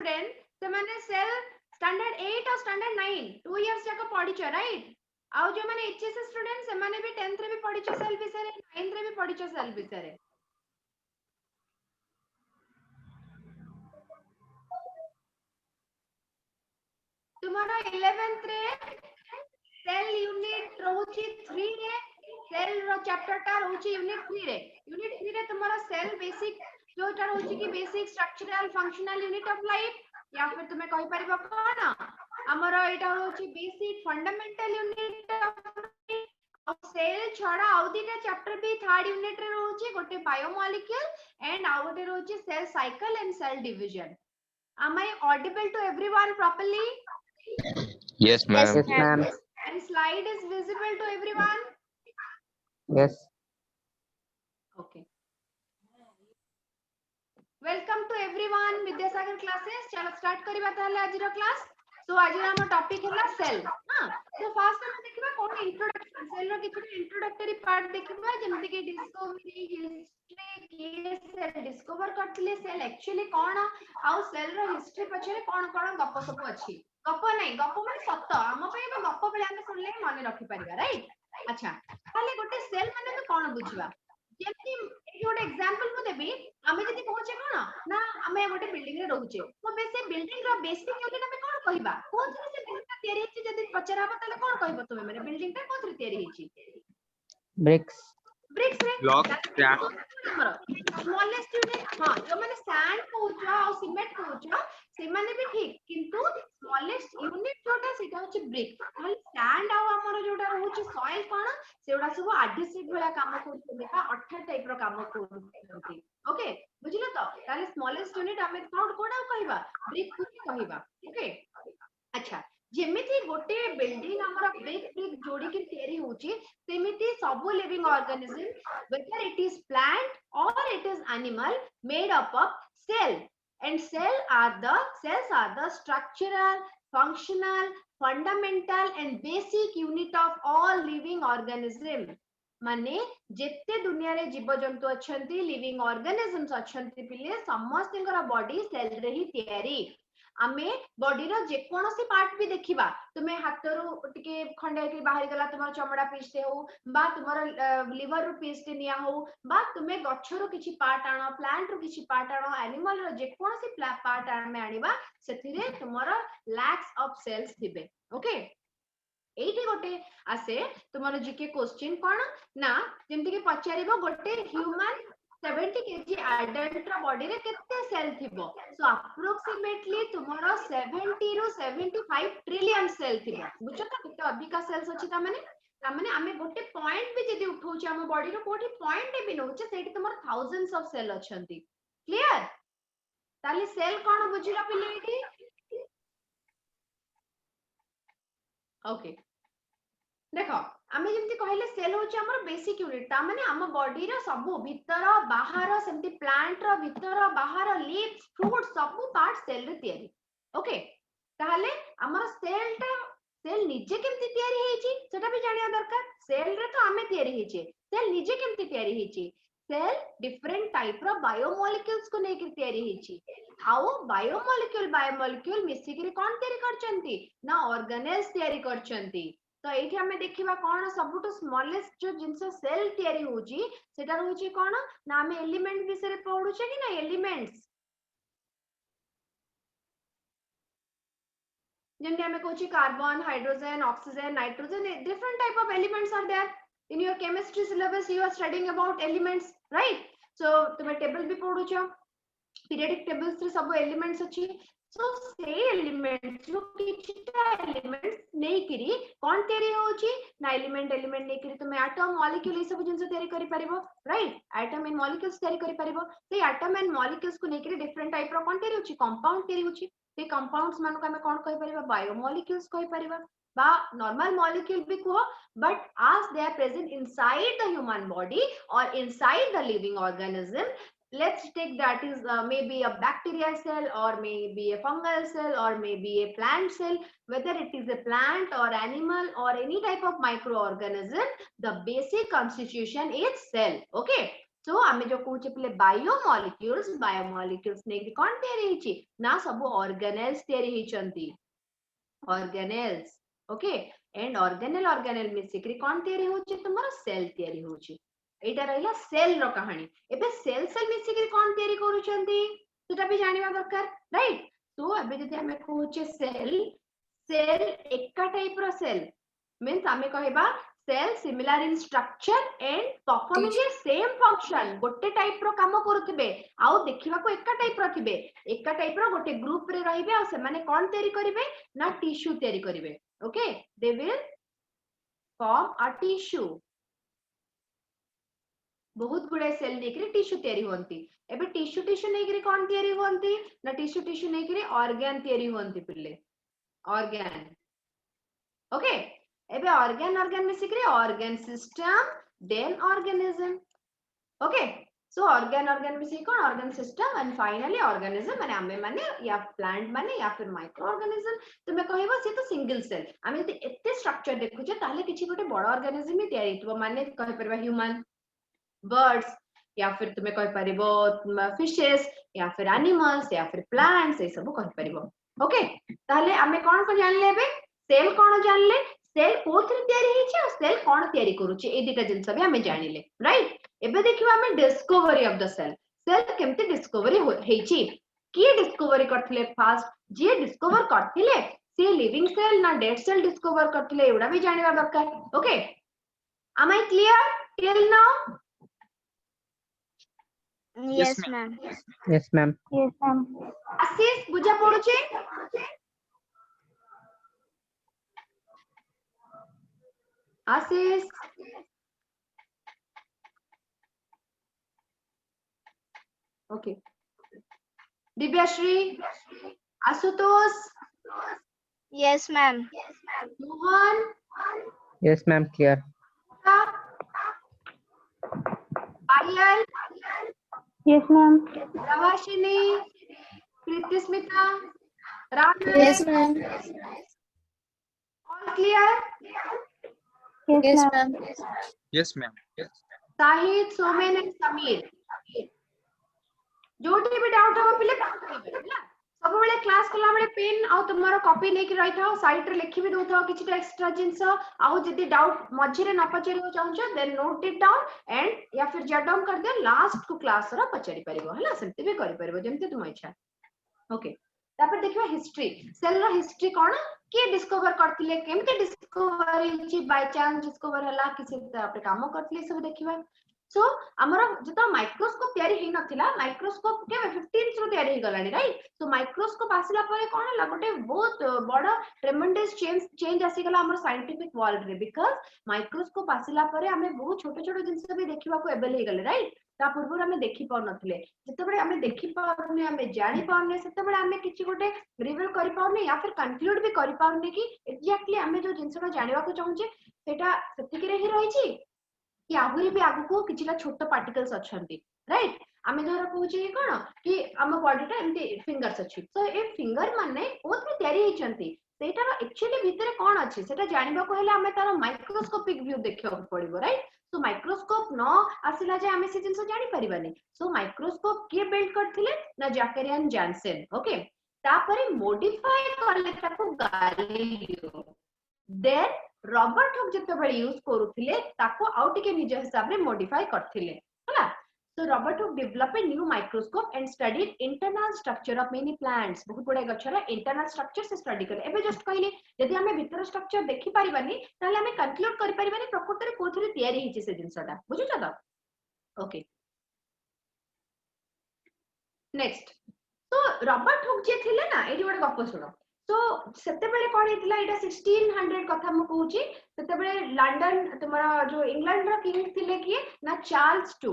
Student से माने cell standard 8 और स्टैंडर्ड 9 2 इयर्स जाक पढिछ राइट आउ जो माने एचएसएस स्टूडेंट से माने भी 10th रे भी पढिछ सेल विषय रे 9th रे भी पढिछ सेल विषय रे तुम्हारा 11th रे सेल यूनिट रहउची 3 रे सेल रो चैप्टर टा रहउची यूनिट 3 रे तुम्हारा सेल बेसिक जोटा रहउची कि basic structural functional unit of life या फिर तुम्हें कहि परिबो कोन हमर एटा रहउची basic fundamental unit of cell छडा आउ दिटा चैप्टर भी थर्ड यूनिट रे रहउची गोटे बायोमोलिक्यूल एंड आउ गोटे रहउची cell cycle and cell division am I audible to everyone properly Yes, ma'am. Yes, ma'am. and slide is visible to everyone Yes. okay welcome to everyone Vidyasagar classes चलो start करिबा ताले आजिरो class so आजिरो हमर topic हैला cell हां तो first हम देखिबा कोन introduction cell row किछु इंट्रोडक्टरी पार्ट देखिबा जेमति कि डिस्कवरी हिस्ट्री के सेल डिस्कवर करथिले सेल एक्चुअली कोन आउ सेल रो हिस्ट्री पछरे कोन कोन गप सब अछि गप नै गप माने सत्य हम पे गप बेले हम सुनले मने रखि परिबा राइट अच्छा ताले गोटे सेल माने तो कोन बुझिबा जेमति एठी गोटे एग्जांपल मु देबी हमें जदी कहूचे कोन ना हमें गोटे बिल्डिंग रे रहूचे तो बेसे बिल्डिंग रो बेसिक यूनिट हमें कोन कहिबा कोन से बिल्डिंग ता तयारी हेची जदी पचराबा ताले कोन कहबो तुमे माने बिल्डिंग ता कोन से तयारी हेची Bricks. ब्रिक्स रे Block, स्मॉलेस्ट यूनिट हां जो माने सैंड कहूचा और सीमेंट कहूचा से माने भी ठीक किंतु स्मॉलेस्ट यूनिट जोटा सेटा होची ब्रिक ताले सैंड आ हमर जोटा रहूची सॉइल कोन सेउडा सब एडहेसिव वाला काम करते देखा 18 टाइप रो काम करते ओके बुझिलो तो ताले स्मॉलेस्ट यूनिट हमें कोन कहबा ब्रिक को कहबा ओके अच्छा जेमिति गोटे बिल्डिंग हमर ब्रिक ब्रिक जोड़ी के तयारी होची सेमिति सब living organism whether it is plant or it is animal made up of cell and cells are the structural functional fundamental and basic unit of all living organism माने जेते दुनिया रे जीव जंतु अछंती लिविंग ऑर्गेनिजम्स अछंती पिले समस्तଙ୍କର बॉडी सेल रे ही तयारी आमे बॉडी रो जे कोनोसी पार्ट भी देखिबा तुमे हातरो टिके खंडे के बाहर गला तुमर चमड़ा पीसते हो बा तुमर लिवर रो पीसते निया हो बा तुमे गच्छरो किछि पार्ट आनो प्लांट रो किछि पार्ट आनो एनिमल रो जे कोनोसी पार्ट आमे आनिबा सेथिरे तुमर लैक्स ऑफ सेल्स थिबे ओके एठी गोटे आसे तुमर जीके क्वेश्चन कोन ना जेमति के पचारिबो गोटे ह्यूमन 70 kg adult रा बॉडी रे केते सेल थिबो सो अप्रोक्सीमेटली तुमरो 70 रु 75 ट्रिलियन सेल थिबो बुझो त केते अधिका सेल्स अछि ता माने हमें गोटे पॉइंट भी जदी उठौछ हम बॉडी रो कोठी पॉइंट भी नउछ सेठी तुमर थाउजेंड्स ऑफ सेल अछंती क्लियर ताली सेल कोन बुझिलो पिलेठी ओके देखो आमे जेमति कहले सेल होची हमर बेसिक यूनिट ता माने हम बॉडी रो सब भीतर बाहर सेमति प्लांट रो भीतर बाहर लीव्स फ्रूट सब पार्ट सेल रे तयारी ओके ताहले हमर सेल निजे केमति तयारी हेची सेटा भी जानिया दरकार सेल रे तो आमे तयारी हेची सेल निजे केमति तयारी हेची सेल डिफरेंट टाइप रो बायोमोलिक्यूल्स को नेके तयारी हेची आउ बायोमोलिक्यूल मिसी के कोन तयारी करचंती ना ऑर्गेनेल्स तयारी करचंती तो एठी हमें देखिबा कोन सबटू स्मॉलेस्ट जो जिंस सेल तयारी होची सेटा होची कोन ना हमें एलिमेंट विषय रे पढुछे कि ना एलिमेंट्स जेमने हमें कोची carbon hydrogen oxygen nitrogen different type of elements are there in your chemistry syllabus you are studying about elements right so तुमे टेबल भी पढुछो पीरियडिक टेबल्स रे सब एलिमेंट्स अछि सो से एलिमेंट्स जो किछटा एलिमेंट्स नै करी कोन तयारी होची ना एलिमेंट नै करी तुमे एटम मॉलिक्यूल ए सब जिंस तयारी करि परिबो राइट एटम एंड मॉलिक्यूल्स तयारी करि परिबो से एटम एंड मॉलिक्यूल्स को नै करी डिफरेंट टाइप रो कोन तयारी होची कंपाउंड तयारी होची से कंपाउंड्स मान को हमें कोन कहि परिबा बायोमोलिक्यूल्स कहि परिबा बा नॉर्मल मॉलिक्यूल भी कहो but as they are present inside the human body or inside the living organism let's take that is maybe a bacterial cell or maybe a fungal cell or maybe a plant cell whether it is a plant or animal or any type of microorganism the basic constitution is cell okay सो आमे जो कहूचे पले biomolecules ने कोन तयारी हिची ना सब organelles तयारी हिचंती organelles okay and organelle मिसिक्री कोन तयारी होची तुमरो सेल तयारी होची एटा रहिला सेल रो कहानी एबे सेल मिसिक्री कोन तयारी करूचंती सेटा भी जानिबा दरकार राइट तो एबे जदि हमें कहूचे सेल एका टाइप रो सेल मींस आमे कहबा cell similar in structure and performing a same function गोटे टाइप रो काम करूथिबे आउ देखिबा को एका टाइप रो थिबे एका टाइप रो गोटे ग्रुप रे रहिबे आ से माने कोन तयारी करिवे ना टिश्यू तयारी करिवे okay they will form a tissue बहुत गुडे सेल नेकरी टिश्यू तयारी होंती एबे टिश्यू नेकरी कोन तयारी होंती ना टिश्यू नेकरी ऑर्गन तयारी होंती पिल्ले ऑर्गन ओके एबे ऑर्गन मिसिक्री organ system then organism okay so organ मिसिक्री कोन organ system and finally organism माने आमे माने या प्लांट माने या फिर माइक्रो ऑर्गेनिज्म तुमे कहबो से तो सिंगल सेल आमे एते स्ट्रक्चर देखुचे ताले किछि गोटे बड़ ऑर्गेनिज्म ही तयारी तो माने कहि परबा ह्यूमन बर्ड्स या फिर तुम्हें कहि परिबो फिशेस या फिर एनिमल्स या फिर प्लांट्स ए सब कहि परिबो ओके ताले आमे कोन को जान लेबे सेल कोन जान ले सेल कोथि तयारी हिची और सेल कोन तयारी करूची ए दिटा जिंस भी हमें जानिले राइट एबे देखिबा हमें डिस्कवरी ऑफ द सेल केमते डिस्कवरी हेची की डिस्कवरी करथिले फास्ट जे डिस्कवर करथिले से लिविंग सेल ना डेड सेल डिस्कवर करथिले एवडा भी जानिबा दरकार okay am I clear till now Yes, ma'am. Yes, ma'am. Yes, ma'am. Ashish बुझा पड़ुचे Ashish okay Divyashree Ashutosh Yes, ma'am. Mohan Yes, ma'am. Clear. Aryal Yes, ma'am. रवाशिनी Kritismita Rahul Yes, ma'am. All clear Yes, ma'am. Yes, ma'am. Sahid Somen and Sameer जोटी भी डाउट हो पिले पढिबे सब बेले क्लास कला बेले पेन आ तुम्हारा कॉपी लेके रही था साइड रे लिखि भी दोथाओ किछटा एक्स्ट्रा जिंस आ जदी डाउट मझिरे न पचरियो चाहछो then note it down and या फिर जट डाउन कर दे लास्ट को क्लास रा पचरि परिबो हला सेमते भी करि परिबो जेमते तुम इच्छा ओके तापर देखिबा हिस्ट्री सेल रा हिस्ट्री कोन के डिस्कवर करथिले केमते डिस्कवर हिची बाय चांस डिस्कवर हला किसी आपे काम करथिले सब देखिबा सो हमर जतो माइक्रोस्कोप तयारी हे नथिला माइक्रोस्कोप के 15th रो तयारी हे गलानी राइट सो माइक्रोस्कोप आसिला परे कोन हला गोटे बहुत बड़ ट्रेमेंडस चेंज आसी गला हमर साइंटिफिक वर्ल्ड रे बिकॉज़ माइक्रोस्कोप आसिला परे हमें बहुत छोटे छोटे जिंस भी देखिबा को एबल हे गले राइट ता पूर्व हमें देखि पाउ नथिले जते बडे हमें देखि पाउने हमें जानि पाउने सेते बडे हमें किछि गोटे रिवील करि पाउने या फिर कंक्लूड भी करि पाउने कि एग्जैक्टली हमें जो जिंसटा जानिबा को चाहूचे सेटा सेतिके रे ही रहिछि कि आहुरी भी आगु को किछिला छोट पार्टिकल्स अछंती राइट आमे जोरा कहूची कोन कि हम बॉडीटा एमती फिंगर्स अछि तो ए फिंगर माने कोथि तयारी हिचंती सेटार एक्चुअली भितरे कोन अछि सेटा जानिबा को हेले हमें तार माइक्रोस्कोपिक व्यू देखियो पड़िबो राइट सो माइक्रोस्कोप न आसिला जे हमें से जिंस जानि परिबानी सो माइक्रोस्कोप के बिल्ड करथिले ना जैकरियन जॉनसन ओके तापरे मॉडिफाई करले ताको गालिलियो देन रॉबर्ट हुक जते बळे यूज करूथिले ताको आउट के निज हिसाब रे मॉडिफाई करथिले हला सो Robert Hooke develop a new microscope and studied internal structure of many plants बहुत बडे गछरा इंटरनल स्ट्रक्चर से स्टडी करे एबे जस्ट कहली यदि हमें भीतर स्ट्रक्चर देखि परिबानी ताले हमें कंक्लूड करि परिबानी प्रकृति रे कोथरे तयारी हिची से जिंसटा बुझिछ त ओके नेक्स्ट तो रॉबर्ट हुक जे थिले ना एडी बडे गप सुनो तो सेते बेले कोन हेतला एटा 1600 कथा म कहूची सेते बेले लंदन तुम्हारा जो इंग्लैंड रो किंग थिले कि ना चार्ल्स टू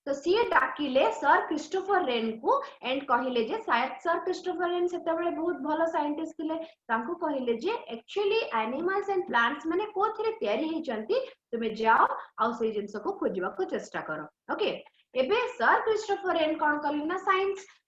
तो सी डाकिले सर क्रिस्टोफर रेन को एंड कहिले जे शायद सर क्रिस्टोफर रेन सेते बेले बहुत भलो साइंटिस्ट थिले तांको कहिले जे एक्चुअली एनिमल्स एंड प्लांट्स माने कोथरे तयारी हे चंती तुमे जाओ आ से जिंस को खोजबा को चेष्टा करो ओके एबे सर क्रिस्टोफर रेन कोन करली ना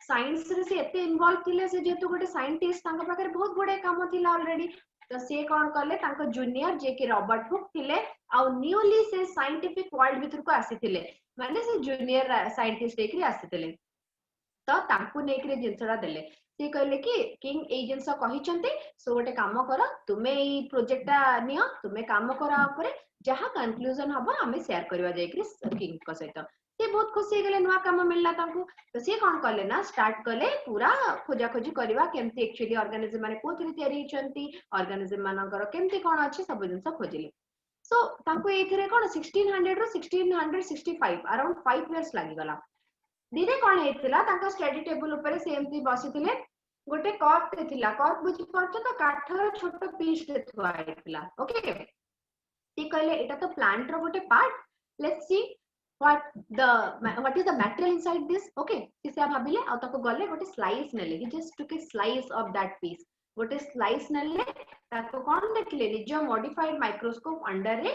साइंस रे से एते इन्वॉल्व थिले से जेतु गोटे साइंटिस्ट तांको पाकर बहुत बडे काम थिला ऑलरेडी तो से कोन करले तांको जूनियर जे कि रॉबर्ट हुक थिले आ न्यूली से साइंटिफिक वर्ल्ड भीतर को आसी थिले माने से जूनियर साइंटिस्ट एकरी आसीतले तो तांकू नेकरे जिंसडा देले से कहले कि किंग ए जिंस कहिचंती सो गोटे काम कर तुमे ई प्रोजेक्टटा नियो तुमे काम करा ऊपर जहा कंक्लूजन हबो हमें शेयर करवा जायकरी किंग को सहित से बहुत खुशी गले नुआ काम मिलला तांकू तो से कोन करले ना स्टार्ट कले पूरा खोजा खोजी करवा केमती एक्चुअली ऑर्गेनिज्म माने कोथि तयारी होचंती ऑर्गेनिज्म मानकर केमती कोन अछि सब जिंस खोजिले सो तांकू एथिरे कोन 1600 रो 1665 अराउंड 5 इयर्स लागि गला दिने कोन हेतिला तांका स्टडी टेबल ऊपर से एमती बसिथिले गोटे कप ते थिला कप बुझी परछ तो काठर छोट पीस ते थुआ हेतिला ओके ती कहले एटा तो प्लांट रो गोटे part let's see what is the material inside this okay से भाबिले आ ताको गले गोटे स्लाइस नेले he just took a slice of that piece गोटे स्लाइस नेले ताको कोन देखले निजो मॉडिफाइड माइक्रोस्कोप अंडर रे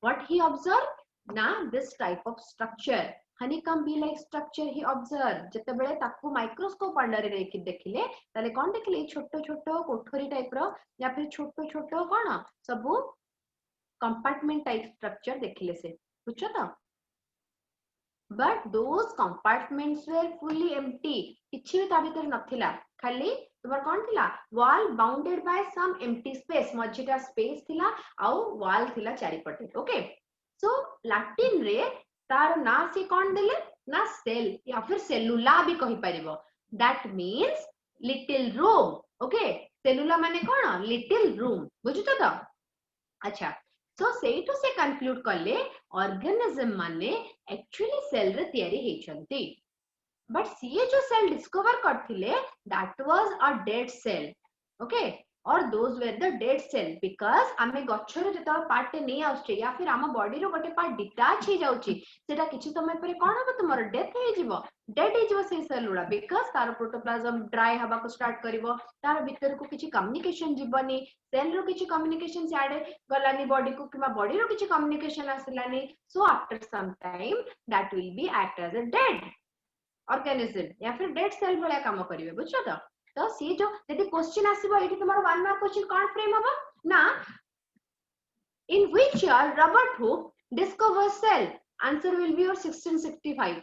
what he observed ना this type of structure honeycomb bee like structure he observed जते बेले ताको माइक्रोस्कोप अंडर रे देखिले ताले कोन देखिले छोटो छोटो कोठरी टाइप रो या फिर छोटो छोटो कोन सब कंपार्टमेंट टाइप स्ट्रक्चर देखिले से बुझछो तो but those compartments were fully empty किछि भी ता भीतर नथिला खाली तुमर कोन थिला wall bounded by some empty space मझिटा स्पेस थिला आउ wall थिला चारि पटे ओके सो लैटिन रे तार ना से कोन देले ना सेल या फिर सेलुला भी कहि परिबो that means little room okay सेलुला माने कोन लिटिल रूम बुझितो तो अच्छा सो सेठु से कंक्लूड करले ऑर्गेनिज्म माने एक्चुअली सेल रे तयारी हेचंती बट सीए जो सेल डिस्कवर करथिले that was a dead cell okay और those were the dead cell because आमे गच्छर जता पार्ट नै आउछे या फिर आम बॉडी रो गोटे पार्ट डिटैच हे जाउची सेटा किछि समय पर कोन हो तुमर डेथ हे जिवो डेड हे जिवो से सेल उडा बिकॉज़ तार प्रोटोप्लाज्म ड्राई हबा को स्टार्ट करिवो तार भीतर को किछि कम्युनिकेशन जीवनी सेल रो किछि कम्युनिकेशन साडे गलानी बॉडी को किबा बॉडी रो किछि कम्युनिकेशन आसिलानी so after some time that will be act as a dead organism या फिर डेड सेल भलिया काम करिवे बुझछो तो सी जो यदि क्वेश्चन आसीबो एठी तुम्हारा 1 मार्क क्वेश्चन कोन फ्रेम हबो ना in which year Robert Hooke discover cell answer will be your 1665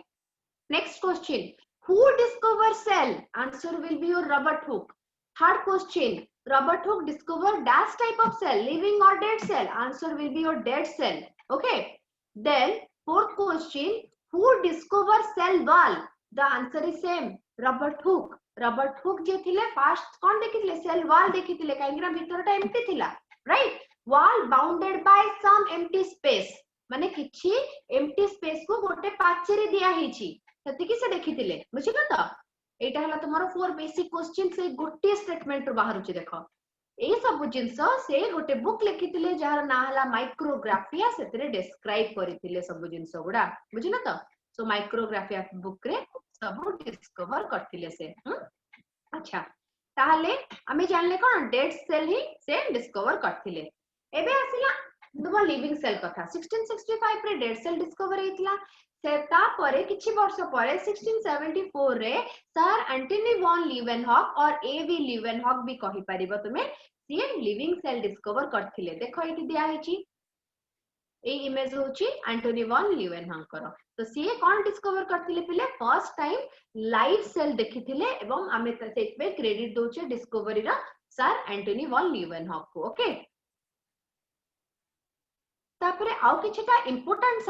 next question who discover cell answer will be your Robert Hooke third question Robert Hooke discover dash type of cell living और dead cell answer will be your dead cell okay then fourth question who discover cell wall the answer is same Robert Hooke जे थिले first कोन देखिथिले cell wall देखिथिले काइंगरा भीतरटा empty थिला right wall bounded by some empty space माने किछि empty space को गोटे पाचेरी दिया हिची तति कि से देखिथिले बुझिलो तो एटा हला तुम्हारा फोर बेसिक क्वेश्चन से गोटे स्टेटमेंट रो बाहर छि देखो ए सब जिंस से गोटे बुक लिखिथिले जहार ना हला माइक्रोग्राफिया सेतरे डिस्क्राइब करिथिले सब जिंस गुडा बुझिलो तो सो माइक्रोग्राफिया बुक रे सब डिस्कवर करथिले से अच्छा ताहले हमें जानले कोन डेड सेल ही से डिस्कवर करथिले एबे आसिला दुबा लिविंग सेल कथा 1665 रे डेड सेल डिस्कवर हेतला से ता परे किछि वर्ष परे 1674 रे सर एंटनी वॉन लीवेनहॉक और एवी लीवेनहॉक भी कहि परिबो तुमे से लिविंग सेल डिस्कवर करथिले देखो एठी दिया हिची ए इमेज होची एंटनी वॉन लीवेनहॉक तो सी कौन डिस्कवर करथिले पिले फर्स्ट टाइम लाइव सेल देखिथिले एवं आमे सेट पे क्रेडिट दोचे डिस्कवरी रा सर एंटनी वॉन लीवेनहॉक को ओके तापरे आउ किछटा इंपोर्टेंट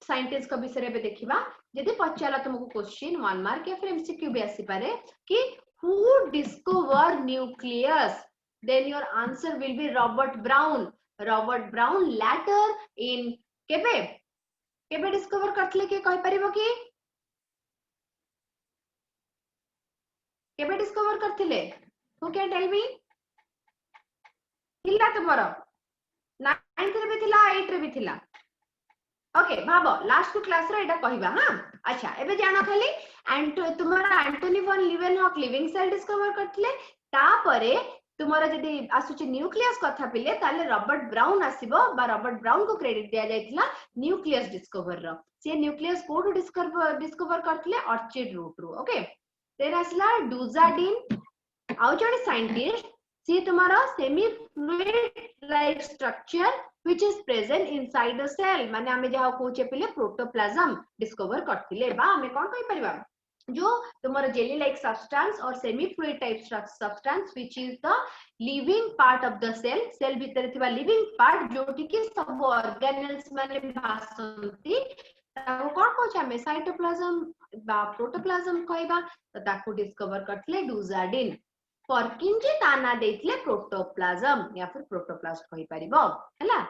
साइंटिस्ट का विषय रे देखिबा यदि पचाला तुमको क्वेश्चन 1 मार्क या फिर एमसीक्यू भी आसी पारे कि who discover nucleus then your answer will be Robert Brown later इन केबे डिस्कवर करथले के कहि परिबो कि केबे डिस्कवर करथिले हु कैन टेल मी हिला तुमरो 9th रे भी थिला 8 रे भी थिला ओके भाबो लास्ट क्लास रे एटा कहिबा हां अच्छा एबे जानो खाली एंड तुमरा Antony van Leeuwenhoek living cell discover करथिले ता परे तुमरा जदी आसुची न्यूक्लियस कथा पिले ताले रॉबर्ट ब्राउन आसीबो बा रॉबर्ट ब्राउन को क्रेडिट दिया जायतिला न्यूक्लियस डिस्कवर रो से न्यूक्लियस कोड डिस्कवर करथिले ऑर्चिड रूट रो ओके देन आसला डुजाडिन आउ जने साइंटिस्ट सी तुम्हारा semi fluid like structure which is present inside the cell माने आमे जहा कोचे पिले प्रोटोप्लाज्म डिस्कवर करथिले बा आमे कोन कहि परिबा जो तुम्हारा जेली लाइक सब्सटेंस और semi fluid type substance which is the living part of the cell भीतर थिबा लिविंग पार्ट जोटी कि सब ऑर्गेनेल्स माने भासंती ताको कोन कोछ हमें साइटोप्लाज्म बा प्रोटोप्लाज्म कहबा त ताको डिस्कवर करथिले डुजार्डिन पर्किंजी ताना देथिले प्रोटोप्लाज्म या फिर प्रोटोप्लास्ट कहि परिबो हैला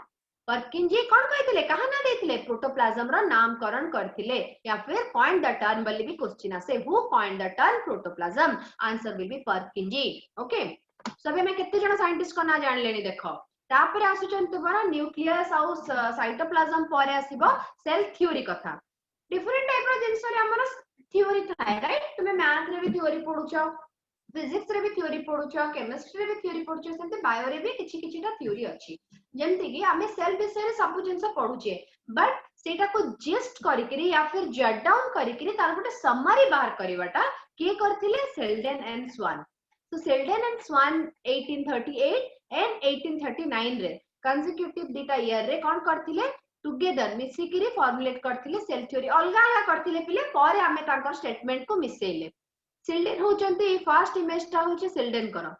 पर्किंजी कोन कहिथिले कहा ना देथिले प्रोटोप्लाज्म रो नामकरण करथिले या फिर कॉइन द टर्म बल्ली भी क्वेश्चन आसे who coin the term protoplasm answer will be Purkinje okay सबे में केते जण साइंटिस्ट को ना जान लेनी देखो तापर आसुचन तुम्हारा न्यूक्लियस आउ साइटोप्लाज्म परे आसीबो सेल थ्योरी कथा डिफरेंट टाइप रो जिंस रे हमर थ्योरी थाए राइट तुमे मैथ रे भी थ्योरी पढुछो फिजिक्स रे भी थ्योरी पढुछो केमिस्ट्री रे भी थ्योरी पढुछो सेंते बायो रे भी किछि किछिटा थ्योरी अछि जेंति कि आमे सेल विषय सब जिंस पढुछे बट सेटा को जिस्ट करिकरी या फिर जट डाउन करिकरी तार गोटे समरी बाहर करबाटा के करथिले सेल्डन एंड स्वान तो सेल्डन एंड स्वान 1838 एंड 1839 रे कंसेक्यूटिव दिटा ईयर रे कोन करथिले टुगेदर मिसिकिरी फॉर्मुलेट करथिले सेल थ्योरी अलगा अलगा करथिले पिले परे आमे तांकर स्टेटमेंट को मिसेइले सेल्डन होचंती फर्स्ट इमेज ता होचे सेल्डन करो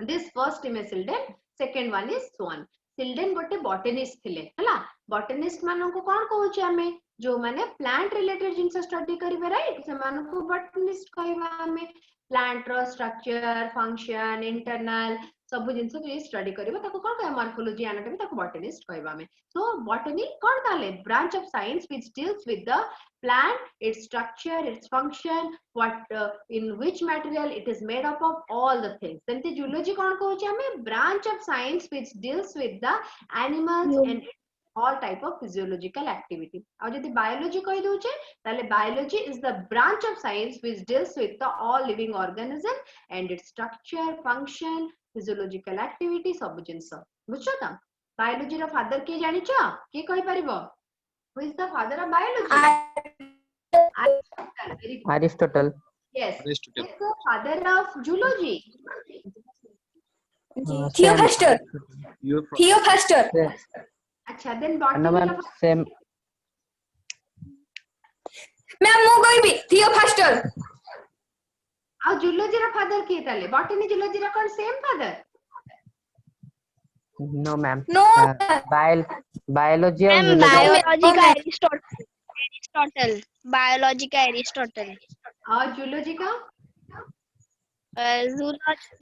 this first image Schleiden second one is Schwann Schleiden गोटे बॉटनिस्ट थिले हला बॉटनिस्ट मानन को कोन कहूचे हमें जो माने प्लांट रिलेटेड जिंस स्टडी करिवे राइट से मानन को बॉटनिस्ट कहबा हमें प्लांट रो स्ट्रक्चर फंक्शन इंटरनल सब जिंस जो स्टडी करिवे ताको कोन कहबा मॉर्फोलॉजी एनाटॉमी ताको बॉटनिस्ट कहबा हमें सो बॉटनी कोन ताले branch of science which deals with the plant its structure its function what in which material it is made up of all the things then zoology kon koche hame branch of science which deals with the animals and all type of physiological activity aw jodi biology koi douche tale biology is the branch of science which deals with the all living organism and its structure function physiological activity sab jinsa buchho ta biology ro father ke janicho ke koi paribo who is the father of biology Aristotle. Yes. Aristotle. Who is the father of zoology? Theophaster. You from Theophaster. अच्छा then No, botany ma'am. of Same. Ma'am, ମୁଁ କହିବି Theophaster. ଆଉ zoology ର father କିଏ ତାଲେ botany zoology ର କଣ same father? No, ma'am. No. Biology और Ma'am, zoology. biology का Aristotle. Biology का Aristotle. और zoology का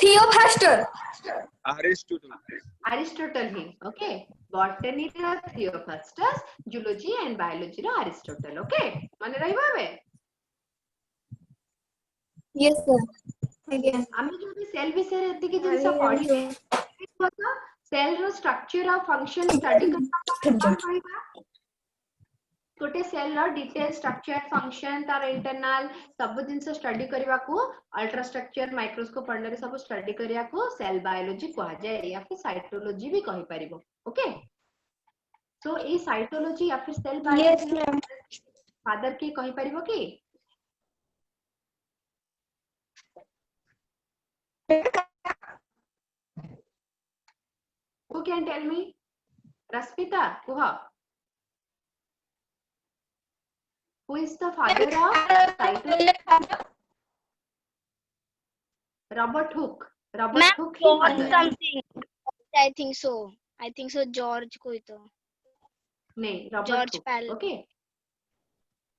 Theophaster. Aristotle ही okay botany ର Theophrastus zoology and biology ର Aristotle okay माने रहइबो बे Yes sir. Again. ଆମେ ଯୋଉ ସେଲ୍ ବିଷୟରେ ଏତିକି ଜିନିଷ ପଢିଲେ सेल रो स्ट्रक्चर और फंक्शन स्टडी करबा गोटे cell row detail structure function तार इंटरनल सब जिंस स्टडी करबा को ultra structure microscope under sub study करिया को सेल बायोलॉजी कहा जाए या फिर साइटोलॉजी भी कहि परिबो ओके सो ए साइटोलॉजी या फिर सेल बायोलॉजी फादर के कहि परिबो की Who can tell me? Raspita, Kuha. Who is the father of cytology? Robert Hooke. Robert Hooke he father. Something. I think so. George कोई तो. नहीं, Robert George Hooke. Pell. Okay.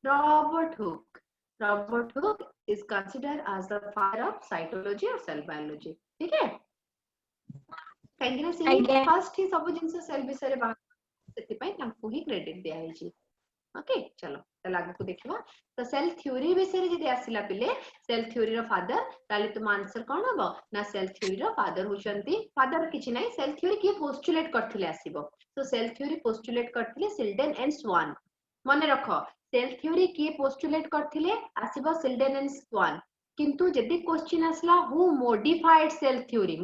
Robert Hooke. Robert Hooke is considered as the father of cytology or cell biology. ठीक है? कहीं ना सी first ही सब जिंस cell विषय रे बात सेति पई तांको ही क्रेडिट दिया है जी ओके चलो त लागू को देखिबा तो सेल थ्योरी विषय रे जदी आसिला पिले सेल थ्योरी रो फादर ताले तुम आंसर कोन हबो ना सेल थ्योरी रो फादर होचंती फादर किछि नै सेल थ्योरी के पोस्टुलेट करथिले आसीबो तो सेल थ्योरी पोस्टुलेट करथिले सेल्डन एंड स्वान माने रखो सेल थ्योरी के पोस्टुलेट करथिले आसीबो सेल्डन एंड स्वान किंतु जदी क्वेश्चन आसला who modified cell theory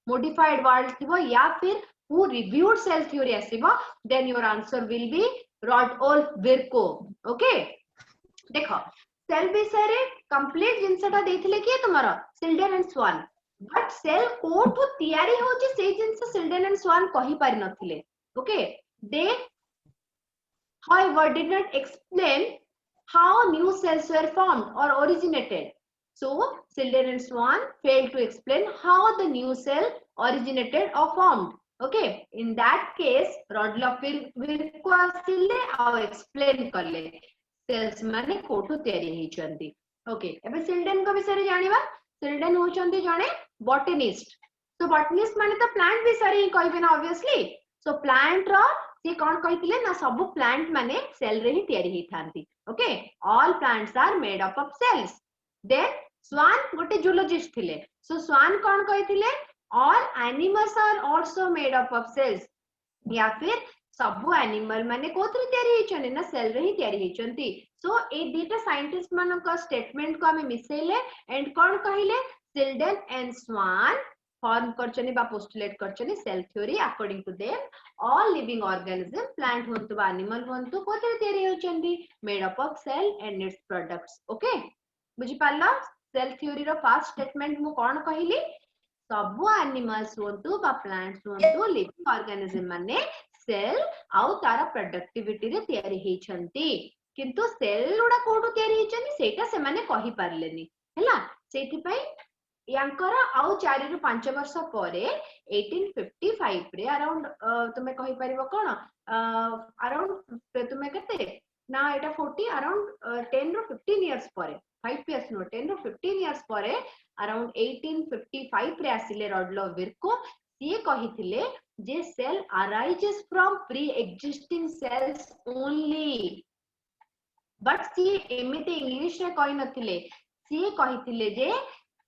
modified word थिबो या फिर who reviewed cell theory आसीबो then your answer will be Rodolph Virchow okay देखो सेल विषय रे कंप्लीट जिंसटा देथिले कि तुम्हारा Schleiden and Schwann but cell कोठु तयारी होची से जिंस सिल्डन एंड स्वान कहि पारि नथिले ओके दे however did not explain how new cells were formed or originated. So Silden and Swan failed to explain how the new cell originated or formed. Okay, in that case Rodloff will asile ଆଉ explain कले cells माने कोठु तयारी हेचंती. Okay, एबे Silden को विषय रे जानिबा. Silden होचंती जणे botanist. So botanist माने तो plant विषय रे कहबे ना obviously. So plant रो से कौन कहिथिले ना सब प्लांट माने सेल रे ही तयारी ही थांती okay all plants are made up of cells then Schwann गोटे जूलॉजिस्ट थिले सो स्वान कौन कहिथिले all animals are also made up of cells या फिर सब एनिमल माने कोथरे तयारी हिचने ना सेल रे ही तयारी हिचंती सो ए दीटा साइंटिस्ट मानन का स्टेटमेंट को हमें मिसेले एंड कौन कहिले सिल्डन एंड स्वान फॉर्म करचनी बा पोस्टुलेट करचनी cell theory according to them all living organism plant होंतु बा animal होंतु कोथरे तयारी होचंदी made up of cell and its products okay बुझी पारला cell theory row first statement मु कोन कहिली सब एनिमल्स होंतु बा प्लांट्स होंतु लिविंग ऑर्गेनिज्म माने सेल आउ तारा प्रोडक्टिविटी रे तयारी हेचंती किंतु सेल उडा कोडु तयारी हेचंदी सेटा से माने कहि पारलेनी हैला सेति पई यांकर आउ 4 रु 5 वर्ष परे 1855 रे अराउंड तुमे कहि परिबो कोन अराउंड तुमे केते ना एटा 40 अराउंड 10 रु 15 इयर्स परे 5 इयर्स नो 10 रु 15 इयर्स परे अराउंड 1855 रे आसिले रॉडलॉ विर्को सिए कहिथिले जे cell arises from pre existing cells only but सिए एमिते इंग्लिश रे कहि नथिले सिए कहिथिले जे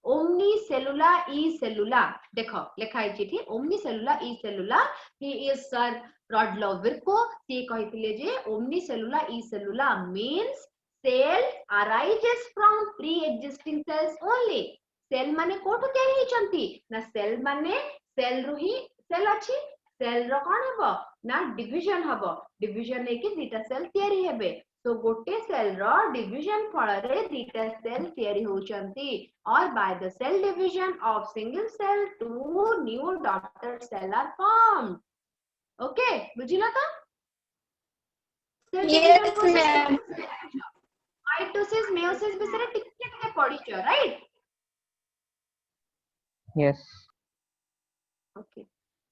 ओमनी सेलुला ई सेलुला देखो लिखा है थी ओमनी सेलुला ई सेलुला ही इज सर रॉडलॉ विर्को से कहिथिले जे ओमनी सेलुला ई सेलुला means cell arises from pre existing cells only cell माने कोठु तयारी हिचंती ना सेल माने सेल रु ही सेल अछि सेल रो कोन हबो ना डिवीजन हबो डिवीजन नै कि दीटा सेल तयारी हेबे तो गोटे सेल रो डिवीजन फल रे दीटा सेल तयारी होचंती और by the cell division of single cell two new daughter cell are formed okay बुझिला तो Yes, ma'am. माइटोसिस मेयोसिस बिसरे टिके टिके पढिचो right Yes. okay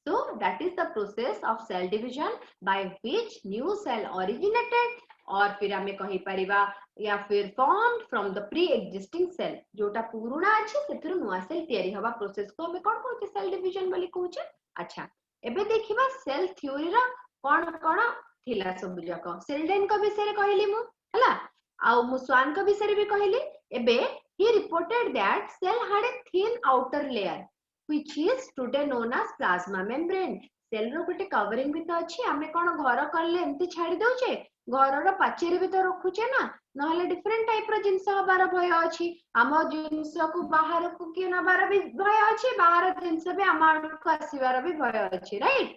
so that is the process of cell division by which new cell originated और फिर हमें कहि परिबा या फिर formed from the pre existing cell जोटा पुरुना अछि सेथुर नुवा सेल तयारी हवा प्रोसेस को हमें कोन कहउचे सेल डिवीजन बोली कहउचे अच्छा एबे देखिबा सेल थ्योरी रा कोन कोन थिला सब जक सिल्डन को विषय रे कहली मु हला आ मु स्वान को विषय रे भी कहली एबे he reported that cell had a thin outer layer which is today known as plasma membrane cell रो गोटे कवरिंग भी तो अछि हमें कोन घर करले एंती छाडी दउचे घर रो पाचेरी भी तो रखुचे ना नहले डिफरेंट टाइप रो जिंस हबार भय अछि हम जिंस को बाहर को कि नबार भी भय अछि बाहर जिंस भी हमार को आसीबार भी भय अछि राइट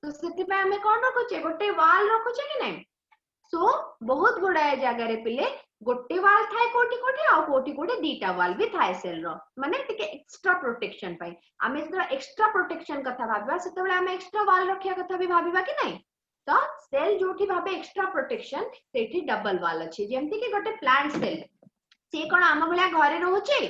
तो सेति पे हमें कोन रखुचे गोटे वाल रखुचे कि नै सो बहुत गुडाय जगह रे पिले गोटे वाल थाए कोटी कोटी आ कोटी कोटी दीटा वाल भी थाए सेल रो माने टिके एक्स्ट्रा प्रोटेक्शन पाई हमें जरा एक्स्ट्रा प्रोटेक्शन कथा भाबा सेते बेले हमें एक्स्ट्रा वाल रखिया कथा भी भाबीबा कि नै तो सेल जोठी भाबे एक्स्ट्रा प्रोटेक्शन सेठी डबल वाल अछि जेमति कि गोटे प्लांट सेल से कोन आम भलिया घरे रहउचे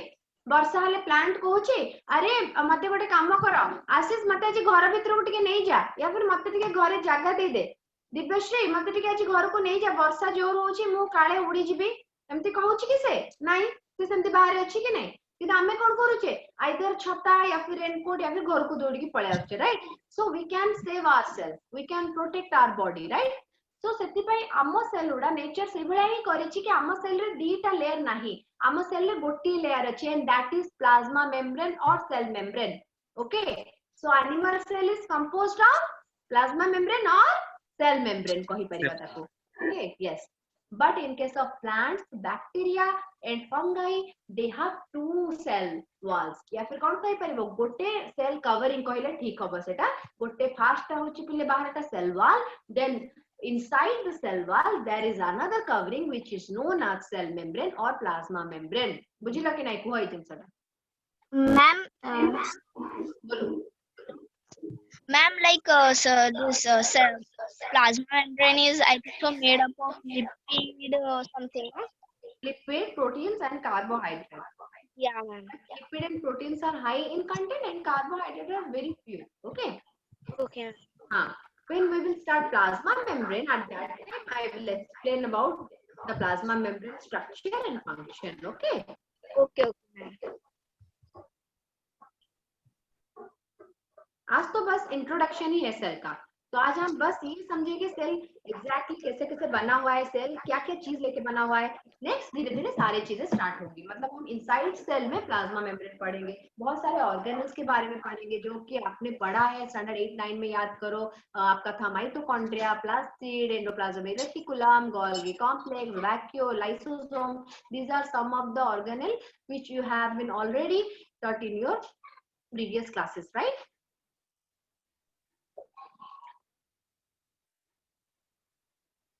वर्षा हले प्लांट कहउचे अरे मते गोटे काम कर आशीष मते आज घर भीतर को टिके नै जा या फिर मते टिके घरे जागा दे दे दिव्यश्री मते टिके आज घर को नै जा वर्षा जोर होची मु काळे उडी जिबी एमती कहउची कि से नाही से सेमती बाहर अछि कि नै किंतु हमें कोन करूचे आइदर छता या फिर रेनकोट या फिर घर को दौड़ के पळे आछे right so we can save ourselves we can protect our body right so सेति पई आम सेल उडा नेचर से भला ही करिछि कि आम सेल रे दीटा लेयर नाही आम सेल रे गोटी लेयर अछि and that is plasma membrane और cell membrane okay so animal cell is composed of plasma membrane और सेल मेम्ब्रेन कहि परिबा ताको okay yes but in case of plants bacteria and fungi they have two cell walls या फिर कौन कहि परिबो गोटे सेल कवरिंग कहले ठीक हबो सेटा गोटे फास्ट होची पिले बाहरटा cell wall then inside the cell wall there is another covering which is known as cell membrane or plasma membrane बुझिला कि नै कोइ जिंसटा मैम बोलो Ma'am, like this plasma membrane is, I think so, made up of lipid or something. Huh? lipid, proteins and carbohydrates. Yeah, ma'am. Lipid and proteins are high in content and carbohydrates are very few. Okay. Okay. When we will start plasma membrane, at that time I will explain about the plasma membrane structure and function. Okay. Okay, ma'am. आज तो बस introduction ही है cell का, तो आज हम बस ये समझेंगे सेल एग्जैक्टली कैसे कैसे बना हुआ है, सेल क्या क्या चीज लेके बना हुआ है. नेक्स्ट धीरे धीरे सारी चीजें स्टार्ट होंगी, मतलब हम इनसाइड सेल में प्लाज्मा मेम्ब्रेन पढ़ेंगे, बहुत सारे ऑर्गेनल्स के बारे में पढ़ेंगे जो कि आपने पढ़ा है स्टैंडर्ड 8-9 में. याद करो, आपका था mitochondria, plastid, endoplasmic reticulum, Golgi complex, vacuole, lysosome. These are some of the organelle which you have been already taught in your previous classes, right?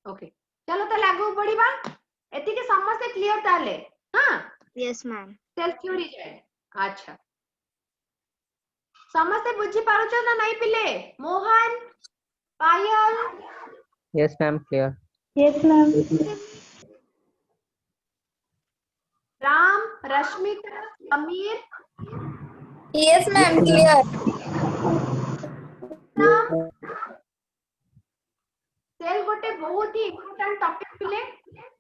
Okay चलो ताले आगु बढ़िबा, एतिके समस्या क्लियर ताले. हां Yes, ma'am. सेल थ्योरी जाय. अच्छा समस्या बुझी पारुछ ना नहीं पिले? Mohan, Payal. Yes, ma'am. Clear. Yes, ma'am. Ram, Rashmita, Sameer. Yes, ma'am. Clear. Ram, cell गोटे बहुत ही इम्पोर्टेंट टॉपिक पिले,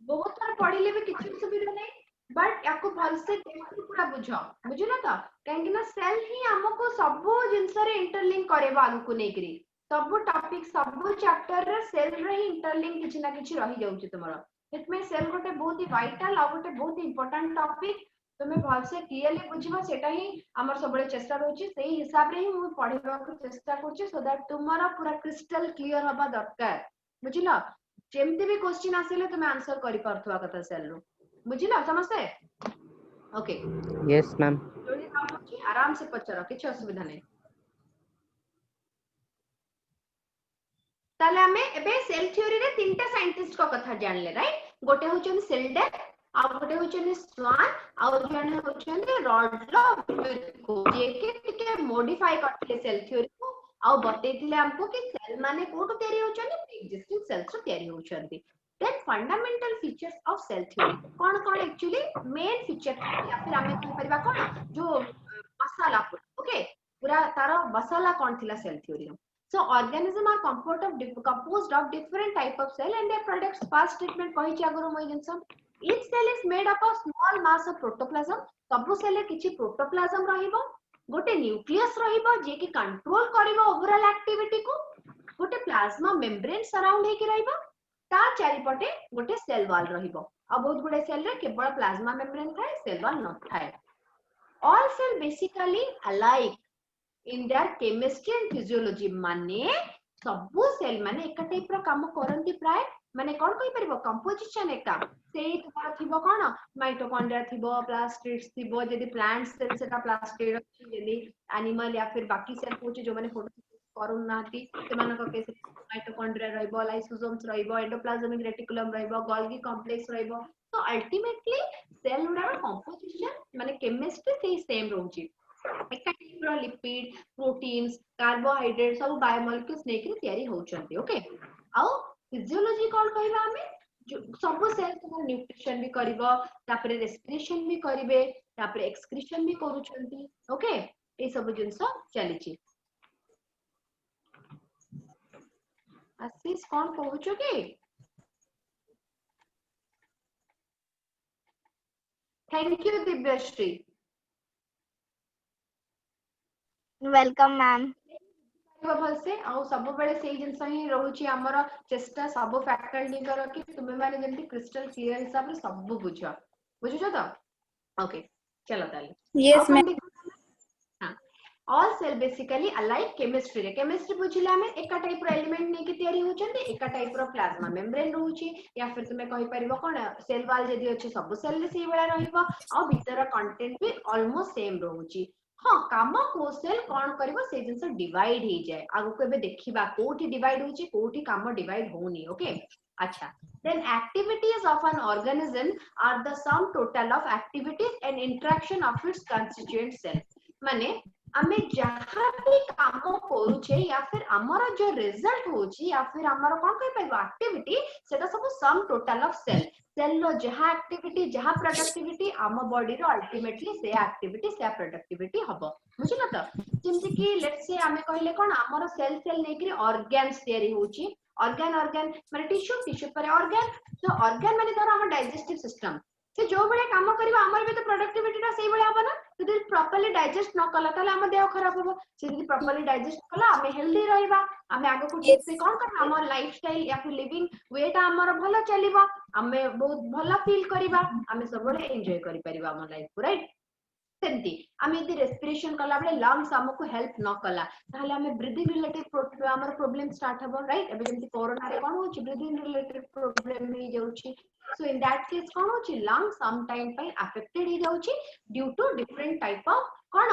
बहुत थोड़ा पढ़िले भी किछि सुविधा नहीं, बट याको भलसे देखि पूरा बुझो, बुझिला त? काहे कि ना सेल ही हमको सब जिंस रे इंटरलिंक करेबा आगु को नेकरी, सब टॉपिक सब चैप्टर रे सेल रे ही इंटरलिंक किछि ना किछि रही जाउछि तुमरो. इतमे सेल गोटे बहुत ही वाइटल आ गोटे बहुत ही इंपोर्टेंट टॉपिक, तुमे भलसे क्लियरली बुझिबा, सेटा ही हमर सबले चेष्टा रहउछि. सेही हिसाब रे ही मु पढिबा को चेष्टा करछि सो दैट तुमरो पूरा क्रिस्टल क्लियर हबा दरकार. बुझिला? जेमती भी क्वेश्चन आसिले तुमे आंसर करि परथवा कथा सेल रो. बुझिला समझते? ओके. Yes, ma'am. जोडी काम होछि आराम से पचरो, किछ असुविधा नै. ताले हमें एबे सेल थ्योरी रे तीनटा साइंटिस्ट को कथा जानले, राइट? गोटे होछन सेल्डर, आ गोटे होछन स्वान, आ जने होछन रॉडलॉफ को जे के टिके मॉडिफाई करथिले सेल थ्योरी को, आ बतेइथिले हमको कि सेल माने कोटो तयारी होछन, एक्जिस्टिंग सेल्स रो तयारी होछन. Then fundamental features of cell theory कौन actually main feature या फिर हमें कह परिबा कौन जो मसाला पूरा. ओके पूरा तारो मसाला कौन थिला सेल थ्योरी रो. So organism are composed of different type of cell and their products. Past treatment कहि छि आगरो मोइ जिंस. Each cell is made up of small mass of protoplasm. सब सेल रे किछि प्रोटोप्लाज्म रहिबो, गोटे न्यूक्लियस रहिबो जे कि कंट्रोल करिवो ओवरऑल एक्टिविटी को, गोटे प्लाज्मा मेम्ब्रेन सराउंड हे कि रहिबो, ता चारिपटे गोटे सेल वॉल रहिबो. आ बहुत गुडे सेल रे केवल प्लाज्मा मेम्ब्रेन थाए, सेल वॉल न थाए. All cell basically alike in their chemistry and physiology. माने सब सेल माने एक टाइप रो काम करंती प्राय, माने कोन कहि परबो कंपोजिशन एका सेही तोरा थिबो कोन माइटोकॉन्ड्रिया थिबो, प्लास्टिड्स थिबो, जदी प्लांट सेल सेटा प्लास्टिड अछि, जदी एनिमल या फिर बाकी सेल होचे जो माने फोटो करून नाती सेमान को केसे माइटोकॉन्ड्रिया रहइबो, लाइसोसोम्स रहइबो, एंडोप्लाज्मिक रेटिकुलम रहइबो, गोल्गी कॉम्प्लेक्स रहइबो. तो अल्टीमेटली सेल उडार कंपोजिशन माने केमिस्ट्री सेही सेम रहउची. एका टाइप रो लिपिड, प्रोटीन्स, कार्बोहाइड्रेट सब बायोमोलिक्यूल्स नेकरी तयारी होउचंती. ओके आ फिजियोलॉजी कोन कहबा हमें सब सेल को न्यूट्रिशन भी करिवो, तापरे रेस्पिरेशन भी करिवे, तापरे एक्सक्रीशन भी करूचंती. ओके ए सब जिंस चली छी. आशीष कौन कहूचो कि? Thank you Divyashree. Welcome, ma'am. भलसे आ सब बेले सेही जिंस ही रहउची हमर चेष्टा सब फैकल्टी कर कि तुमे माने जेंति क्रिस्टल क्लियर हिसाब रे सब बुझो. बुझियो तो? ओके चलो ताले. Yes, ma'am. हां all cell basically alike chemistry रे. केमिस्ट्री बुझिला में एका टाइप रो एलिमेंट नै कि तयारी होचंती, एका टाइप रो प्लाज्मा मेम्ब्रेन रहउची, या फिर तुमे कहि परिबो कोन सेल वॉल जदी अछि सब सेल रे सेही बेला रहिबो, आ भीतर कंटेंट भी ऑलमोस्ट सेम रहउची. हां काम को सेल कोन करबो से जिंस डिवाइड हे जाय. आगु को बे देखिबा कोठी डिवाइड होची, कोठी काम डिवाइड होनी. ओके अच्छा. Then activities of an organism are the sum total of activities and interaction of its constituent cells. माने आमे जहाँ भी काम करूचे या फिर हमर जो रिजल्ट होची या फिर हमर कोन कहि पाइबो एक्टिविटी सेटा सब sum total of cell cell लो जहाँ एक्टिविटी जहाँ प्रोडक्टिविटी आम बॉडी रो अल्टीमेटली से एक्टिविटी से प्रोडक्टिविटी हबो बुझिलो त जेमति कि लेट्स से आमे कहले कोन हमर सेल सेल नै कि ऑर्गन्स तयारी होची ऑर्गन माने टिश्यू पर ऑर्गन तो ऑर्गन माने धर हमर डाइजेस्टिव सिस्टम से जो बळे काम करबा हमर भी तो प्रोडक्टिविटी ता सेही बळे हबो ना যদি प्रॉपर्ली डाइजेस्ट न कला ताले हम देह खराब हो से যদি प्रॉपर्ली डाइजेस्ट कला हमें हेल्दी रहबा हमें आगे को ठीक से कोन करना हमर लाइफस्टाइल या फिर लिविंग वे ता हमर भलो चलीबा हमें बहुत भलो फील करबा हमें सब बळे एन्जॉय करि परिबा हमर लाइफ को राइट सेमती आम यदि रेस्पिरेशन कला बेले लंग्स हमको हेल्प न कला ताहले हमें ब्रीदिंग रिलेटेड हमर प्रॉब्लम स्टार्ट हबो राइट एबे जेमति कोरोना रे कोन होची ब्रीदिंग रिलेटेड प्रॉब्लम ही जाउची so in that case कोन होची लंग्स सम टाइम पे अफेक्टेड ही जाउची due to different type of कोन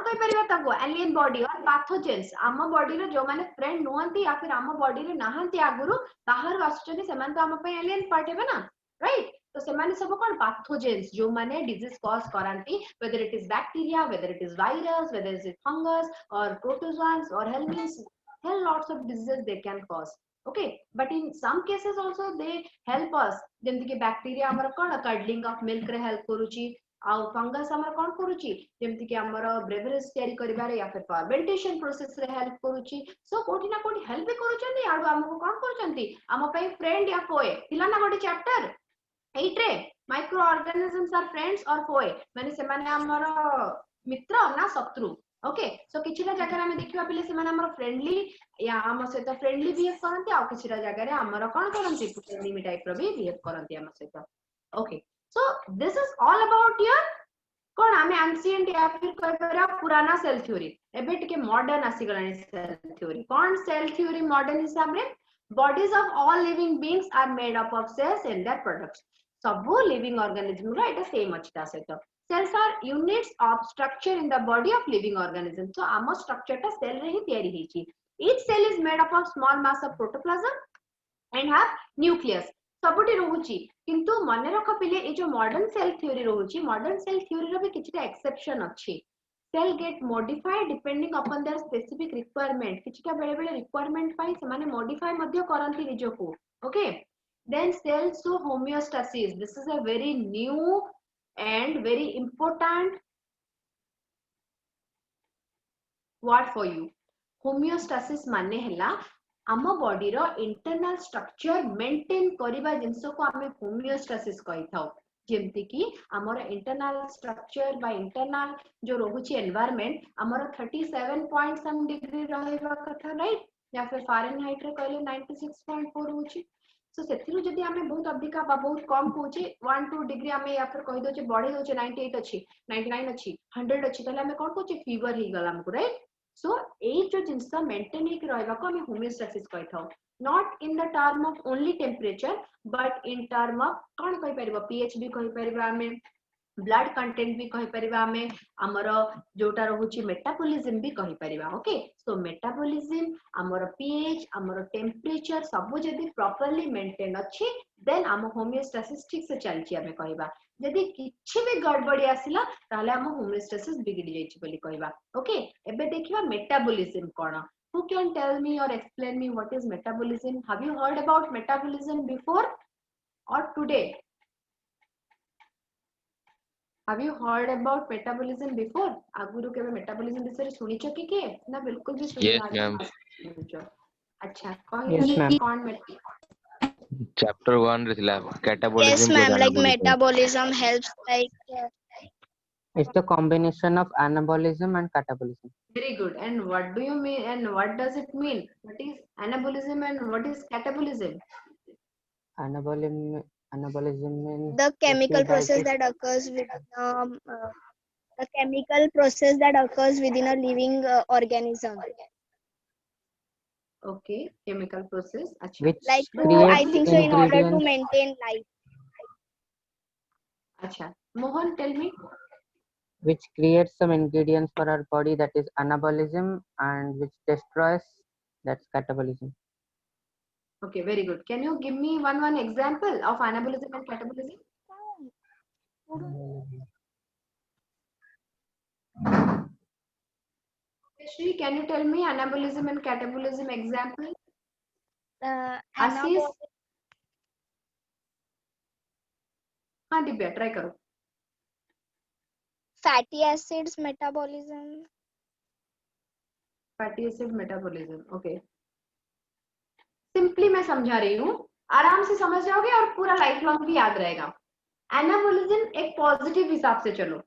कहि परिबा ताको एलियन बॉडी और पैथोजेन्स आम बॉडी रो जो माने फ्रेंड नोहंती या फिर आम बॉडी रे नाहंती आगुरु बाहर आसुचनी सेमान तो आम पे एलियन पार्ट हेबे ना राइट तो सेमाने सब कोन पैथोजेन्स जो माने डिजीज कॉज करांती whether it is bacteria whether it is virus whether it is fungus or protozoans or helminths hell lots of diseases they can cause okay but in some cases also they help us जेमति कि bacteria हमर कोन cuddling of milk रे help करूची आ fungus हमर कोन करूची जेमति कि हमर beverage तयारी करिबारे या फिर फर्मेंटेशन प्रोसेस रे हेल्प करूची सो कोठी ना कोठी हेल्प भी करूचंती आडो हमको कोन करूचंती हम पई फ्रेंड या फोए थिला ना गोटे चैप्टर एइट्रे माइक्रो ऑर्गेनिजम्स आर फ्रेंड्स और फोए माने से माने हमर मित्र ना शत्रु ओके सो किछिटा जगह हमें देखिबा पिले से माने हमर फ्रेंडली या हम सहित फ्रेंडली बिहेव करंती आ किछिटा जगह रे हमर कोन करंती एनिमी टाइप रो भी बिहेव करंती हम सहित okay so this is all about your कोन हमें एंशिएंट या फिर कोइ पररा पुराना सेल थ्योरी एबे टिके मॉडर्न आसी गलानी सेल थ्योरी कोन सेल थ्योरी मॉडर्न हिसाब रे bodies of all living beings are made up of cells and their products सबो लिविंग ऑर्गेनिज्म रो एटा सेम अछि ता सहित cells are units of structure in the body of living organism so आम structure ता cell रे ही तयारी हेची each cell is made up of small mass of protoplasm and have nucleus सबुटी रहउची किंतु मने रख पिले ए जो मॉडर्न सेल थ्योरी रहउची मॉडर्न सेल थ्योरी रो भी किछटा एक्सेप्शन अछि cell get modified depending upon their specific requirement किछटा बेले बेले रिक्वायरमेंट पाई से माने मॉडिफाई मध्य करंती निजो को okay then cells show homeostasis this is a very new and very important word for you homeostasis माने हला आम बॉडी रो इंटरनल स्ट्रक्चर मेंटेन करिबा जिंसो को हमें होमियोस्टासिस कहि थाउ जेमति कि हमर इंटरनल स्ट्रक्चर बा इंटरनल जो रहउची एनवायरनमेंट हमर 37 पॉइंट सम डिग्री रहइबा कथा राइट या फिर फारेनहाइट रे कहले 96.4 होची सो सेथिरु जदी हमें बहुत अधिका बा बहुत कम होची 1-2 डिग्री हमें या फिर कहि दोचे बढ़े दोचे 98 अछि 99 अछि 100 अछि तले हमें कोन कोची फीवर ही गला हमको राइट सो ए जो जिंस मेंटेन एक रहबा को हमें होमियोस्टासिस कहि थाउ not in the term of only temperature but in term of कोन कहि परबो pH भी कहि परबा हमें ब्लड कंटेंट भी कहि परिबा हमें हमर जोटा रहउची मेटाबॉलिज्म भी कहि परिबा ओके सो मेटाबॉलिज्म हमर पीएच हमर टेंपरेचर सब जदी प्रॉपर्ली मेंटेन अछि देन हम होमियोस्टासिस ठीक से चलची हमें कहिबा जदी किछि भी गड़बड़ी आसिला ताले हम होमियोस्टासिस बिगड़ी जाइछि बोली कहिबा ओके एबे देखिबा metabolism cone who can tell me or explain me what is metabolism have you heard about metabolism before or today Have you heard about metabolism before? आगुरु के metabolism विषय सुनी चुकी के ना बिल्कुल भी सुनी Yes, ma'am. अच्छा Yes, ma'am. कौन Chapter 1 रे थिला Yes, catabolism ma'am. plus Like anabolism. metabolism helps It's the combination of anabolism and catabolism. Very good. And what do you mean? And what does it mean? What is anabolism and what is catabolism? Anabolism means the chemical if you process digest- that occurs within the chemical process that occurs within a living organism. Okay, chemical process. Achha. which Like to, creates I think so, in order to ingredients maintain life. Achha. Mohan, tell me. which creates some ingredients for our body, that is anabolism, and which destroys, that's catabolism. Okay, very good. Can you give me one example of anabolism and catabolism? Tejashri, can you tell me anabolism and catabolism example? Assis, Anabolic, हाँ Divya try करो. fatty acids metabolism. Fatty acid metabolism. Okay, simply मैं समझा रही हूँ, आराम से समझ जाओगे और पूरा लाइफ लॉन्ग भी याद रहेगा. एनाबोलिज्म एक पॉजिटिव हिसाब से चलो,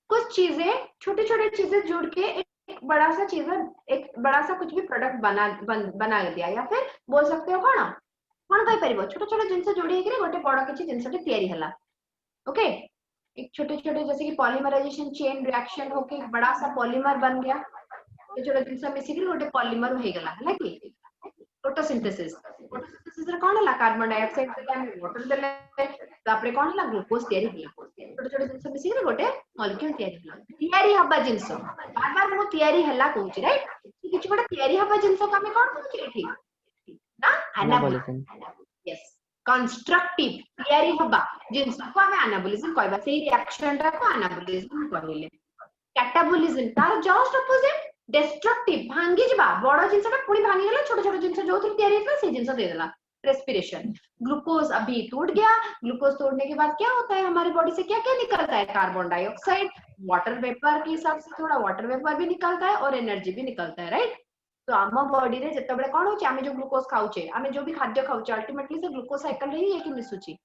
कुछ चीजें छोटे छोटे चीजें जुड़ के एक बड़ा सा चीज, एक बड़ा सा कुछ भी प्रोडक्ट बना दिया, या फिर बोल सकते हो कौन कौन कही परिबो छोटे छोटे जिनसे जोड़ी होकर गोटे बड़ किसी जिनसटे तैयारी हला. ओके, एक छोटे छोटे जैसे कि पॉलीमराइजेशन चेन रिएक्शन होके एक बड़ा सा पॉलीमर बन गया, छोटे छोटे जिनसे मिसिकरी गोटे पॉलीमर हो गला है कि फोटोसिंथेसिस. फोटोसिंथेसिस रे कोन हला कार्बन डाइऑक्साइड देले हम वाटर देले तापरे कोन हला ग्लूकोज तयारी हला. छोटे छोटे जिनसे मिसिकरी गोटे मॉलिक्यूल तयारी हबा जिनस बार बार मो तयारी हला कहूची राइट. किछ गोटे तयारी हबा जिनस को हम कोन कहूची एठी ना anabolism. यस, कंस्ट्रक्टिव तयारी हबा जिनस को हम एनाबोलिज्म कहबा. सेही रिएक्शन टा को एनाबोलिज्म कहले. कैटाबोलिज्म तार जस्ट अपोजिट, डिस्ट्रक्टिव भांगी जबा बड़ जिनसटा पुणी भांगी गला, छोटे छोटे जिनस जो थी तयारी था से जिनस दे देला. रेस्पिरेशन, ग्लूकोज अभी टूट गया, ग्लूकोज तोड़ने के बाद क्या होता है हमारी बॉडी से, क्या क्या निकलता है, कार्बन डाइऑक्साइड, वाटर वेपर के हिसाब से थोड़ा वाटर वेपर भी निकलता है और एनर्जी भी निकलता है राइट. तो आम बॉडी रे जतबेले कोन होचे, आमे जो ग्लूकोज खाउचे, आमे जो भी खाद्य खाउचे अल्टीमेटली से ग्लूकोज साइकिल रे ही कि मिसुची.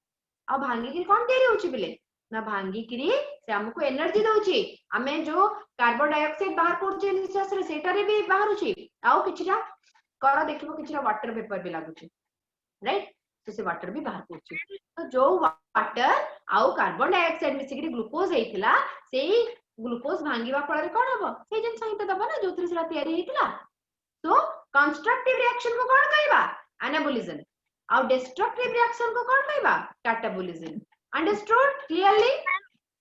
आ भांगी के कोन तयारी होची बिले ना, भांगी करी से हमको एनर्जी दउची. आमे जो कार्बन डाइऑक्साइड बाहर पड़चे निश्वास रे सेटा रे भी बाहर होची, आउ किछरा कर देखिबो किछरा वाटर वेपर भी लागुची राइट. तो से वाटर भी बाहर पड़ची. तो जो वाटर आउ कार्बन डाइऑक्साइड मिसिकरी ग्लूकोज हेइथिला, सेही ग्लूकोज भांगीवा फल कोन हबो, से जिन सहित दबा ना जोथि सेरा तयारी हेइथिला. तो कंस्ट्रक्टिव रिएक्शन को कोन कहबा, एनाबोलिज्म. आउ डिस्ट्रक्टिव रिएक्शन को कोन कहबा, कैटाबोलिज्म. Understood clearly?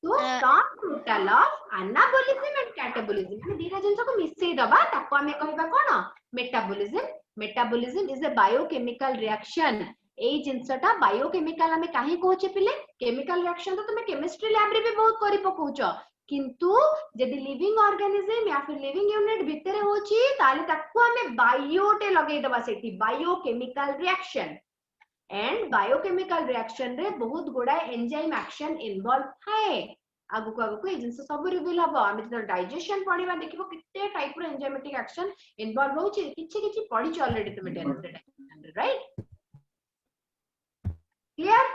तो sum total of anabolism and catabolism माने दीटा जिंस को मिसई दबा ताको हमें कहबा कोन, metabolism. Metabolism is a biochemical reaction. एई जिंसटा बायोकेमिकल हमें काहे कहूचे पिले, केमिकल रिएक्शन तो तुम केमिस्ट्री लैब रे भी बहुत करि पकोउचो, किंतु जदि लिविंग ऑर्गेनिज्म या फिर लिविंग यूनिट भितरे होची ताले ताको हमें बायोटे लगेई दबा सेठी, biochemical reaction. And biochemical reaction रे बहुत गुडा एंजाइम एक्शन इन्वॉल्व थाए. आगु को ए जिंस सब रिवील हबो, आमे जब डाइजेशन पढिबा देखिबो किते टाइप रो एंजाइमेटिक एक्शन इन्वॉल्व होची, किछि पढिछ ऑलरेडी तुम टेरेस राइट. क्लियर?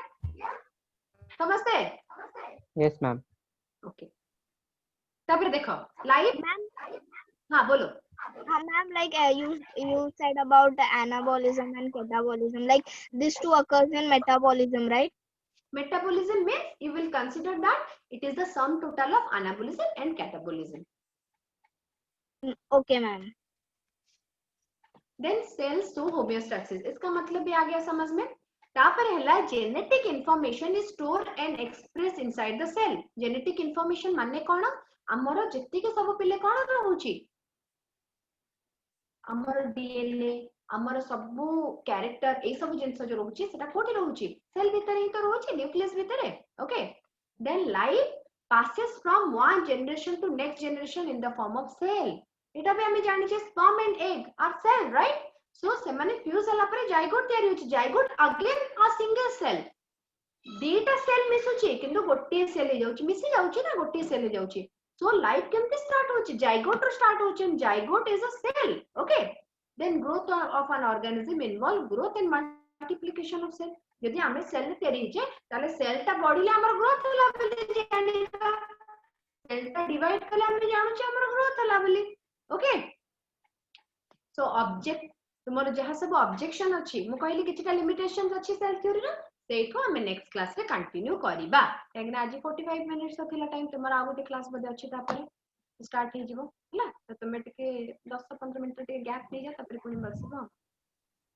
समझते? Yes ma'am. ओके, तापर देखो लाइव. Ma'am, हाँ बोलो. ma'am, like you said about the anabolism and catabolism, like these two occurs in metabolism, right? Metabolism means you will consider that it is the sum total of anabolism and catabolism. Okay ma'am. Then cells to homeostasis, इसका मतलब भी आ गया समझ में. तापर हला genetic information is stored and expressed inside the cell. Genetic information माने कोन, हमरो जत्ती के सब पिले कोन रहउची, हमरो डीएनए, हमरो सबु कैरेक्टर ए सब जिंस जो रहउची सेटा कोठी रहउची, सेल भीतर ही तो रहउची, न्यूक्लियस भीतर. Okay, then life passes from one generation to next generation in the form of cell. एटा भी हमें जानि छै sperm and egg are cell right. So से माने फ्यूज हला पर जाइगोट तयारी होची, zygote again a single cell. दीटा सेल मिसुची किंतु गोटे सेल हे जाउची, मिसी जाउची ना गोटे सेल हे जाउची. So life केमते स्टार्ट होची, जाइगोट रो स्टार्ट होची, and zygote is a cell. Okay, then growth of an organism involve growth and multiplication of cell. यदि हमें सेल तयारी हिचे ताले सेल ता बॉडीले हमर ग्रोथ हला बोली जानिबा, सेल ता डिवाइड कले हम जानु छ हमर ग्रोथ हला बोली. ओके, सो ऑब्जेक्ट तुमर जहा सब ऑब्जेक्शन अछि, मु कहली किछटा लिमिटेशंस अछि सेल थ्योरी रो, सेठो हमें नेक्स्ट क्लास रे कंटिन्यू करिबा. काहेकि आज 45 मिनिट्स थिला टाइम, तुमर आ गोटे क्लास बदे अछि तापर स्टार्ट हे जिवो हला. तो तुमे टिके 10-15 मिनिट टिके गैप नै जा तापर कोनी बसबो.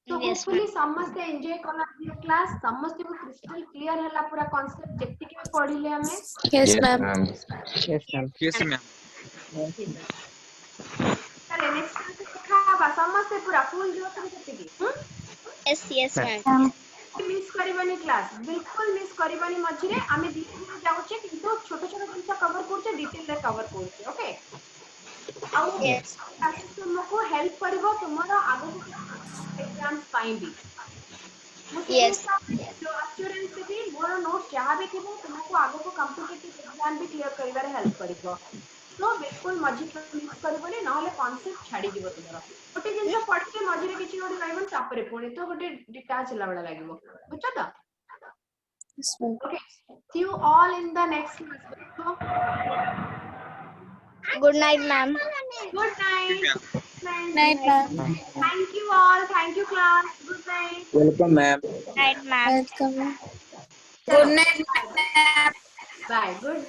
तो Yes, होपफुली समस्त एंजॉय करला क्लास, समस्त को क्रिस्टल क्लियर हला पूरा कांसेप्ट जेति के पढिले हमें. Yes, ma'am. Yes ma'am. Yes, ma'am. चले नेक्स्ट क्लास देखा समस्त पूरा फुल जो जेति की. Yes ma'am. मिस करबनी क्लास, बिल्कुल मिस करबनी. मझिरे आमे धीरे धीरे जाउछे किंतु छोट छोट जिंस कवर करछे, डिटेल रे कवर करछे. ओके. ଆଉ Yes. classes तुमको help करिवो तुमरो आगो एग्जाम्स ପାଇଁ भी ମୁଁ ସେଇ Yes. ହିସାବରେ assurance ଦେବି ମୋର notes ଯାହା ବି ଥିବ ତୁମକୁ ଆଗକୁ competitive exam ବି clear କରିବାରେ help କରିବ ତ ବିଲକୁଲ ମଝିରେ ମିସ୍ କରିବନି ନହେଲେ କନସେପ୍ଟ ଛାଡିଯିବ ତୁମର ଗୋଟେ ଜିନିଷ ପଢିକି ମଝିରେ କିଛି ଗୋଟେ ରହିବନି ତାପରେ ପୁଣି ତ ଗୋଟେ ଡିଟାଚ୍ ହେଲା ଭଳିଆ ଲାଗିବ ବୁଝଛ ତ Yes, ma'am. okay see you all in the next class Good night, ma'am. good night Night, ma'am. thank you all thank you class good night Welcome, ma'am. Night, ma'am. Welcome. Chalo. Good night, ma'am. bye good